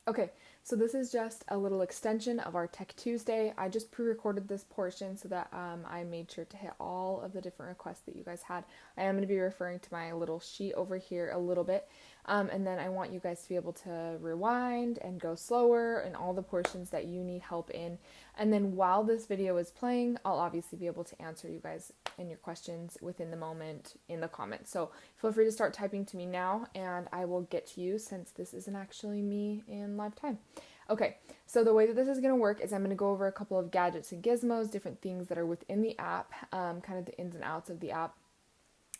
Okay, so this is just a little extension of our Tech Tuesday. I just pre-recorded this portion so that I made sure to hit all of the different requests that you guys had. I am going to be referring to my little sheet over here a little bit, and then I want you guys to be able to rewind and go slower in all the portions that you need help in. And then while this video is playing, I'll obviously be able to answer you guys and your questions within the moment in the comments. So feel free to start typing to me now and I will get to you since this isn't actually me in live time. Okay, so the way that this is going to work is I'm going to go over a couple of gadgets and gizmos, different things that are within the app, kind of the ins and outs of the app.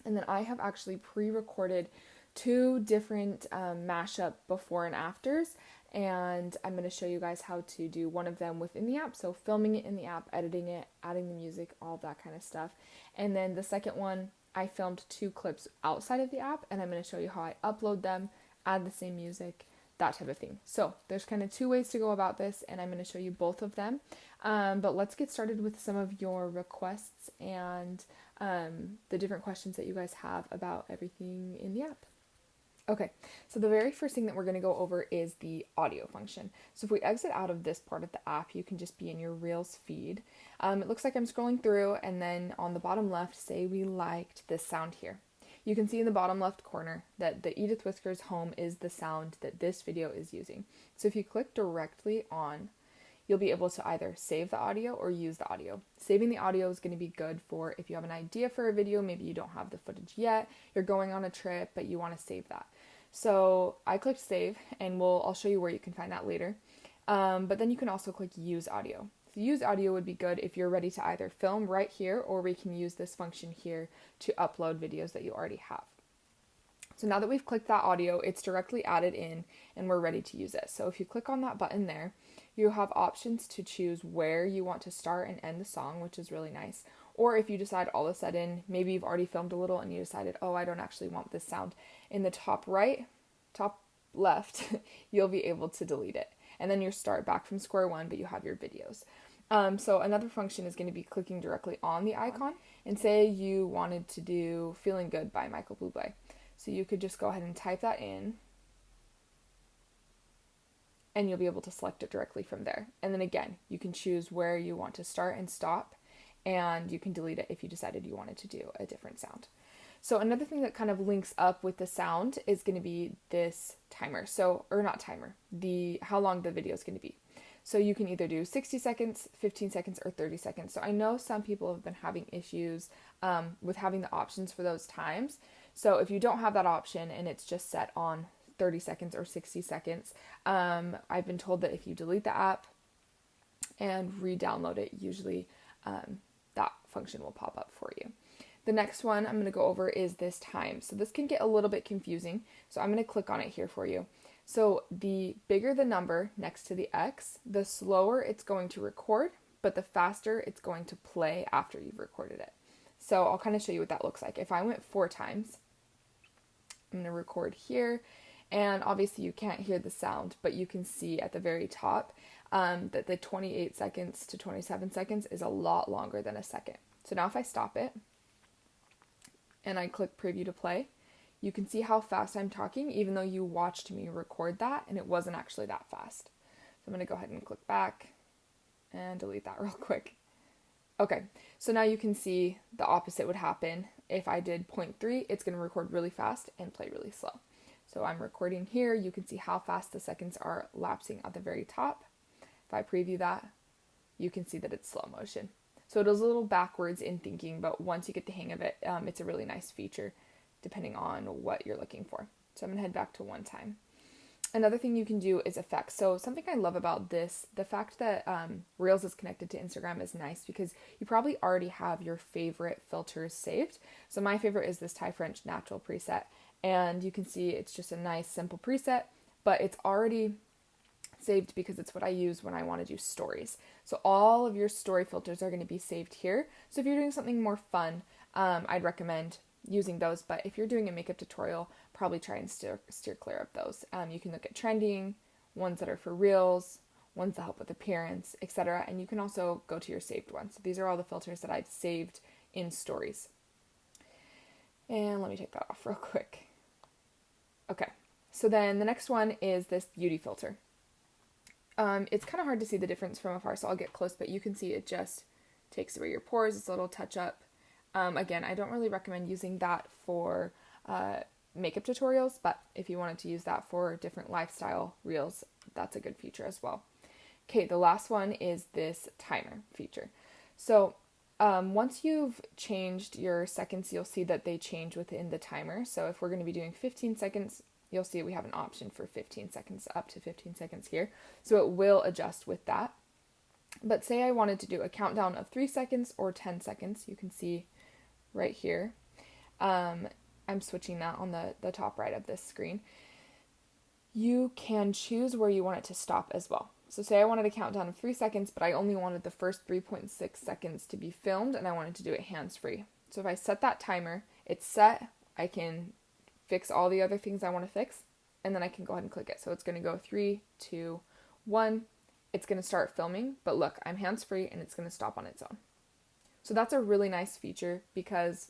And then I have actually pre-recorded two different mashup before and afters, and I'm going to show you guys how to do one of them within the app, so filming it in the app, editing it, adding the music, all that kind of stuff. And then the second one, I filmed two clips outside of the app, and I'm going to show you how I upload them, add the same music, that type of thing. So there's kind of two ways to go about this, and I'm going to show you both of them. But let's get started with some of your requests and the different questions that you guys have about everything in the app. Okay, so the very first thing that we're going to go over is the audio function. So if we exit out of this part of the app, you can just be in your Reels feed. It looks like I'm scrolling through, and then on the bottom left, say we liked this sound here. You can see in the bottom left corner that the Edith Whiskers home is the sound that this video is using. So if you click directly on, you'll be able to either save the audio or use the audio. Saving the audio is going to be good for if you have an idea for a video, maybe you don't have the footage yet, you're going on a trip, but you want to save that. So I clicked save, and I'll show you where you can find that later. But then you can also click use audio. So use audio would be good if you're ready to either film right here, or we can use this function here to upload videos that you already have. So now that we've clicked that audio, it's directly added in and we're ready to use it. So if you click on that button there, you have options to choose where you want to start and end the song, which is really nice. Or if you decide all of a sudden, maybe you've already filmed a little and you decided, oh, I don't actually want this sound in the top right, top left, you'll be able to delete it. And then you start back from square one, but you have your videos. So another function is going to be clicking directly on the icon, and say you wanted to do Feeling Good by Michael Bublé. So you could just go ahead and type that in, and you'll be able to select it directly from there. And then again, you can choose where you want to start and stop, and you can delete it if you decided you wanted to do a different sound. So another thing that kind of links up with the sound is going to be this timer. Or not timer, how long the video is going to be. So you can either do 60 seconds, 15 seconds, or 30 seconds. So I know some people have been having issues with having the options for those times. So if you don't have that option and it's just set on 30 seconds or 60 seconds, I've been told that if you delete the app and re-download it, usually that function will pop up for you. The next one I'm going to go over is this time. So this can get a little bit confusing. So I'm going to click on it here for you. So the bigger the number next to the X, the slower it's going to record, but the faster it's going to play after you've recorded it. So I'll kind of show you what that looks like. If I went 4 times, I'm going to record here, and obviously you can't hear the sound, but you can see at the very top that the 28 seconds to 27 seconds is a lot longer than a second. So now if I stop it, and I click preview to play, you can see how fast I'm talking, even though you watched me record that and it wasn't actually that fast. So I'm going to go ahead and click back and delete that real quick. Okay, so now you can see the opposite would happen. If I did 0.3, it's going to record really fast and play really slow. So I'm recording here, you can see how fast the seconds are lapsing at the very top. If I preview that, you can see that it's slow motion. So it is a little backwards in thinking, but once you get the hang of it, it's a really nice feature depending on what you're looking for. So I'm going to head back to one time. Another thing you can do is effects. So something I love about this, the fact that Reels is connected to Instagram is nice because you probably already have your favorite filters saved. So my favorite is this Thai French natural preset. And you can see it's just a nice simple preset, but it's already saved because it's what I use when I want to do stories. So all of your story filters are going to be saved here. So if you're doing something more fun, I'd recommend using those. But if you're doing a makeup tutorial, probably try and steer clear of those. You can look at trending, ones that are for reels, ones that help with appearance, etc. And you can also go to your saved ones. So these are all the filters that I've saved in stories. And let me take that off real quick. Okay, so then the next one is this beauty filter. It's kind of hard to see the difference from afar, so I'll get close, but you can see it just takes away your pores. It's a little touch up. Again, I don't really recommend using that for makeup tutorials, but if you wanted to use that for different lifestyle reels, that's a good feature as well. Okay, the last one is this timer feature. So once you've changed your seconds, you'll see that they change within the timer. So if we're going to be doing 15 seconds, you'll see we have an option for 15 seconds, up to 15 seconds here. So it will adjust with that. But say I wanted to do a countdown of 3 seconds or 10 seconds, you can see right here. I'm switching that on the top right of this screen. You can choose where you want it to stop as well. So say I wanted a countdown of 3 seconds, but I only wanted the first 3.6 seconds to be filmed and I wanted to do it hands-free. So if I set that timer, it's set, I can fix all the other things I want to fix, and then I can go ahead and click it. So it's going to go 3, 2, 1. It's going to start filming, but look, I'm hands-free and it's going to stop on its own. So that's a really nice feature because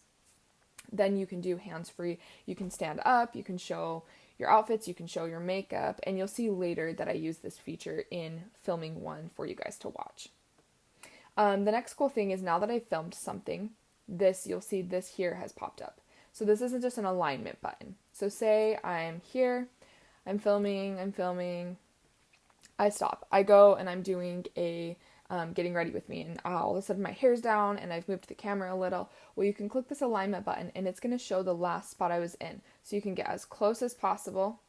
then you can do hands-free. You can stand up, you can show your outfits, you can show your makeup, and you'll see later that I use this feature in filming one for you guys to watch. The next cool thing is now that I've filmed something, you'll see this here has popped up. So this isn't just an alignment button. So say I'm here, I'm filming, I stop. I go and I'm doing a getting ready with me, and all of a sudden my hair's down and I've moved the camera a little. Well, you can click this alignment button and it's going to show the last spot I was in. So you can get as close as possible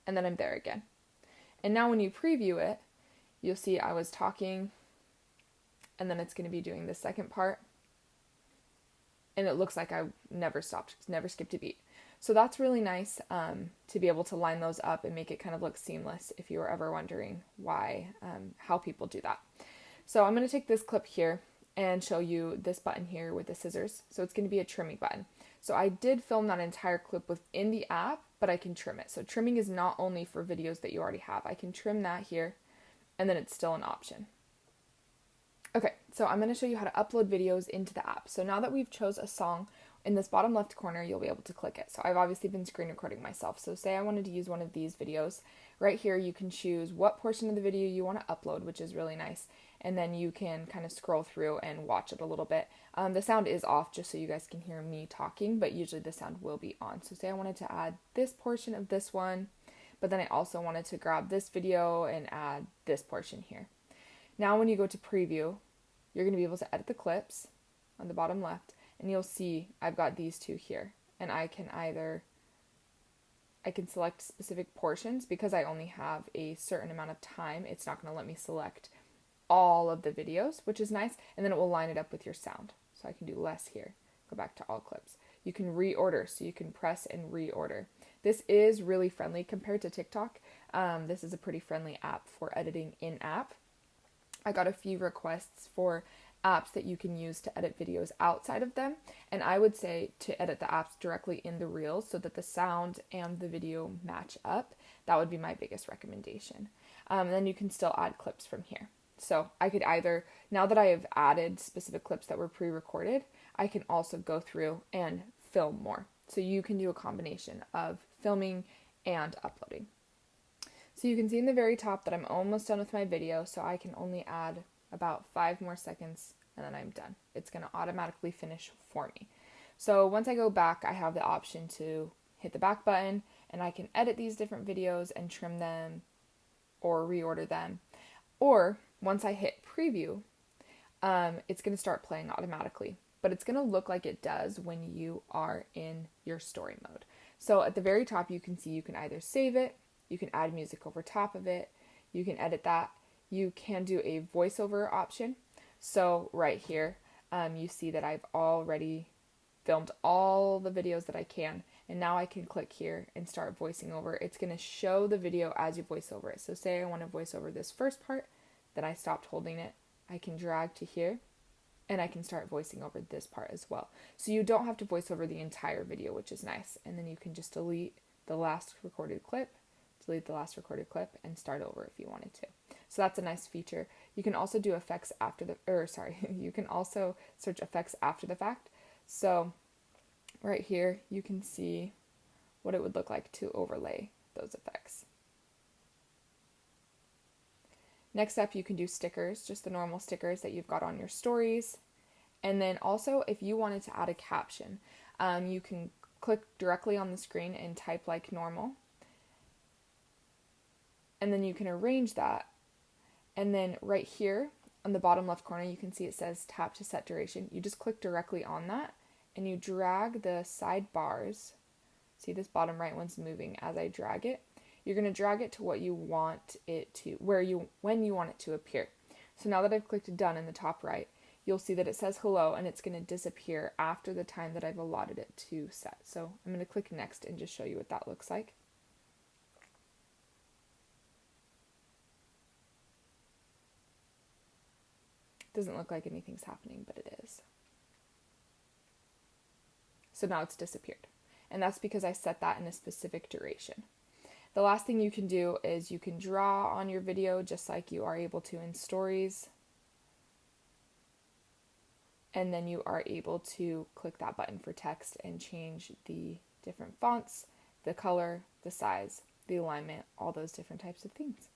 and then I'm there again. And now when you preview it, you'll see I was talking and then it's going to be doing the second part. And it looks like I never stopped, never skipped a beat. So that's really nice to be able to line those up and make it kind of look seamless if you were ever wondering how people do that. So I'm going to take this clip here and show you this button here with the scissors. So it's going to be a trimming button. So I did film that entire clip within the app, but I can trim it. So trimming is not only for videos that you already have. I can trim that here, and then it's still an option. Okay, so I'm going to show you how to upload videos into the app. So now that we've chose a song, in this bottom left corner, you'll be able to click it. So I've obviously been screen recording myself. So say I wanted to use one of these videos. Right here, you can choose what portion of the video you want to upload, which is really nice. And then you can kind of scroll through and watch it a little bit. The sound is off just so you guys can hear me talking, but usually the sound will be on. So say I wanted to add this portion of this one, but then I also wanted to grab this video and add this portion here. Now when you go to preview, you're going to be able to edit the clips on the bottom left, and you'll see I've got these two here. And I can select specific portions. Because I only have a certain amount of time, it's not going to let me select all of the videos, which is nice. And then it will line it up with your sound. So I can do less here. Go back to all clips. You can reorder, so you can press and reorder. This is really friendly compared to TikTok. This is a pretty friendly app for editing in-app. I got a few requests for apps that you can use to edit videos outside of them, and I would say to edit the apps directly in the Reels so that the sound and the video match up. That would be my biggest recommendation. Then you can still add clips from here. So I could either, now that I have added specific clips that were pre-recorded, I can also go through and film more. So you can do a combination of filming and uploading. So you can see in the very top that I'm almost done with my video, so I can only add about 5 more seconds and then I'm done. It's going to automatically finish for me. So once I go back, I have the option to hit the back button and I can edit these different videos and trim them or reorder them. Or once I hit preview, it's going to start playing automatically, but it's going to look like it does when you are in your story mode. So at the very top, you can see you can either save it, you can add music over top of it, you can edit that, you can do a voiceover option. So right here, you see that I've already filmed all the videos that I can, and now I can click here and start voicing over. It's going to show the video as you voice over it. So say I want to voice over this first part, then I stopped holding it, I can drag to here, and I can start voicing over this part as well. So you don't have to voice over the entire video, which is nice. And then you can just delete the last recorded clip, and start over if you wanted to. So that's a nice feature. You can also do effects you can also search effects after the fact. So right here, you can see what it would look like to overlay those effects. Next up, you can do stickers, just the normal stickers that you've got on your stories. And then also, if you wanted to add a caption, you can click directly on the screen and type like normal. And then you can arrange that. And then right here on the bottom left corner, you can see it says tap to set duration. You just click directly on that and you drag the side bars. See, this bottom right one's moving as I drag it. You're going to drag it to what you want it to, when you want it to appear. So now that I've clicked done in the top right, you'll see that it says hello and it's going to disappear after the time that I've allotted it to set. So I'm going to click next and just show you what that looks like. Doesn't look like anything's happening, but it is. So now it's disappeared. And that's because I set that in a specific duration. The last thing you can do is you can draw on your video just like you are able to in stories. And then you are able to click that button for text and change the different fonts, the color, the size, the alignment, all those different types of things.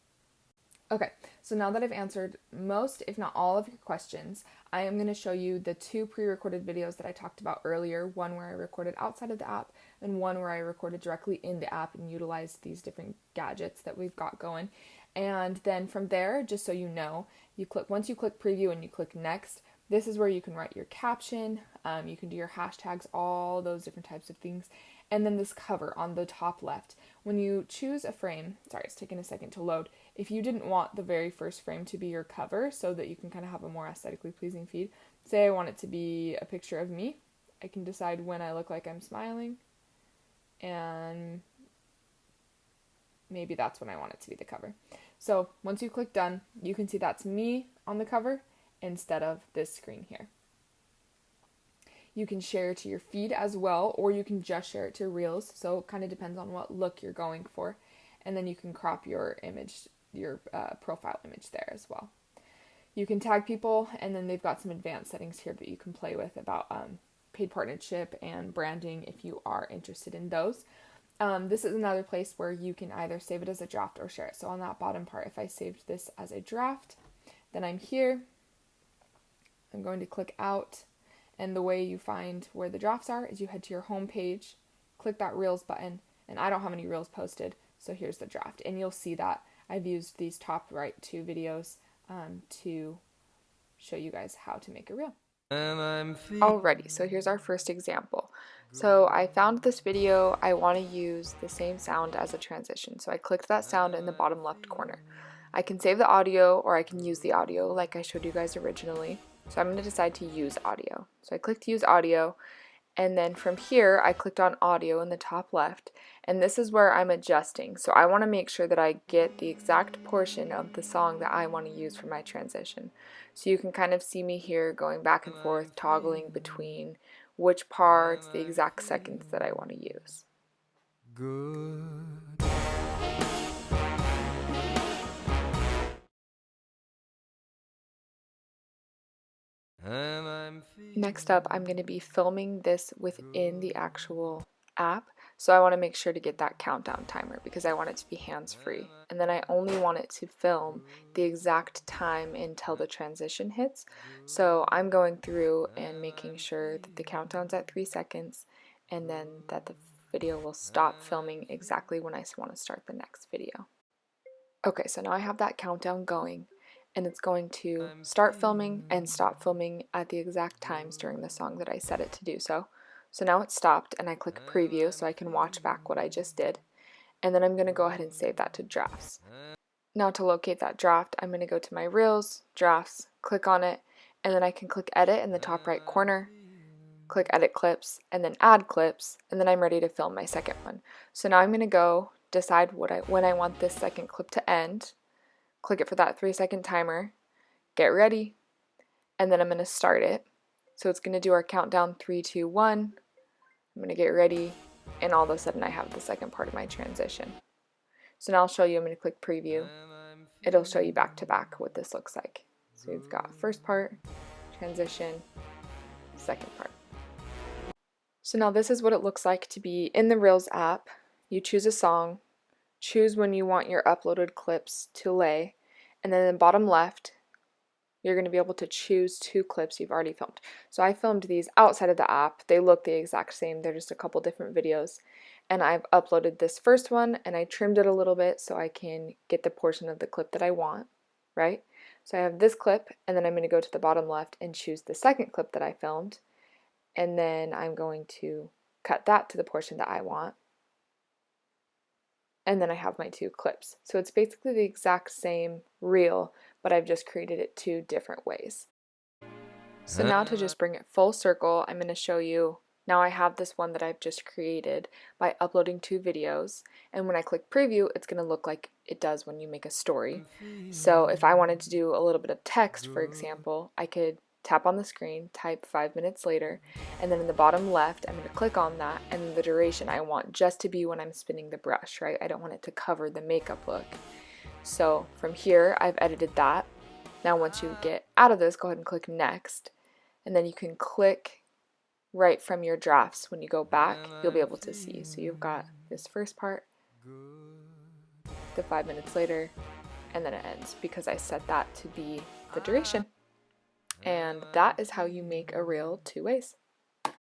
Okay, so now that I've answered most, if not all of your questions, I am going to show you the 2 pre-recorded videos that I talked about earlier, one where I recorded outside of the app and one where I recorded directly in the app and utilized these different gadgets that we've got going. And then from there, just so you know, once you click preview and you click next, this is where you can write your caption, you can do your hashtags, all those different types of things. And then this cover on the top left. When you choose a frame, sorry, it's taking a second to load. If you didn't want the very first frame to be your cover so that you can kind of have a more aesthetically pleasing feed, say I want it to be a picture of me, I can decide when I look like I'm smiling, and maybe that's when I want it to be the cover. So once you click done, you can see that's me on the cover instead of this screen here. You can share to your feed as well, or you can just share it to Reels. So it kind of depends on what look you're going for. And then you can crop your image, your profile image there as well. You can tag people, and then they've got some advanced settings here that you can play with about paid partnership and branding if you are interested in those. This is another place where you can either save it as a draft or share it. So on that bottom part, if I saved this as a draft, then I'm here. I'm going to click out. And the way you find where the drafts are is you head to your home page, click that Reels button, and I don't have any Reels posted, so here's the draft. And you'll see that I've used these top right 2 videos to show you guys how to make a reel. Alrighty, so here's our first example. So I found this video, I want to use the same sound as a transition. So I clicked that sound in the bottom left corner. I can save the audio or I can use the audio like I showed you guys originally. So I'm going to decide to use audio. So I clicked use audio, and then from here I clicked on audio in the top left, and this is where I'm adjusting. So I want to make sure that I get the exact portion of the song that I want to use for my transition. So you can kind of see me here going back and forth, toggling between which parts, the exact seconds that I want to use. Good. Next up, I'm going to be filming this within the actual app, so I want to make sure to get that countdown timer because I want it to be hands-free. And then I only want it to film the exact time until the transition hits. So I'm going through and making sure that the countdown's at 3 seconds and then that the video will stop filming exactly when I want to start the next video. Okay, so now I have that countdown going, and it's going to start filming and stop filming at the exact times during the song that I set it to do so. So now it's stopped, and I click preview so I can watch back what I just did, and then I'm going to go ahead and save that to drafts. Now to locate that draft, I'm going to go to my Reels, drafts, click on it, and then I can click edit in the top right corner, click edit clips, and then add clips, and then I'm ready to film my second one. So now I'm going to go decide when I want this second clip to end, click it for that 3-second timer, get ready, and then I'm going to start it. So it's going to do our countdown 3, 2, 1. I'm going to get ready, and all of a sudden I have the second part of my transition. So now I'll show you, I'm going to click preview. It'll show you back to back what this looks like. So we've got first part, transition, second part. So now this is what it looks like to be in the Reels app. You choose a song, choose when you want your uploaded clips to lay, And then in the bottom left, you're going to be able to choose 2 clips you've already filmed. So I filmed these outside of the app. They look the exact same. They're just a couple different videos. And I've uploaded this first one and I trimmed it a little bit so I can get the portion of the clip that I want, right? So I have this clip, and then I'm going to go to the bottom left and choose the second clip that I filmed. And then I'm going to cut that to the portion that I want. And then I have my 2 clips. So it's basically the exact same reel, but I've just created it 2 different ways. So now to just bring it full circle, I'm going to show you, now I have this one that I've just created by uploading 2 videos, and when I click preview, it's going to look like it does when you make a story. So if I wanted to do a little bit of text, for example, I could tap on the screen, type 5 minutes later, and then in the bottom left, I'm going to click on that, and the duration I want just to be when I'm spinning the brush, right? I don't want it to cover the makeup look. So from here, I've edited that. Now once you get out of this, go ahead and click next, and then you can click right from your drafts. When you go back, you'll be able to see. So you've got this first part, the 5 minutes later, and then it ends because I set that to be the duration. And that is how you make a reel 2 ways.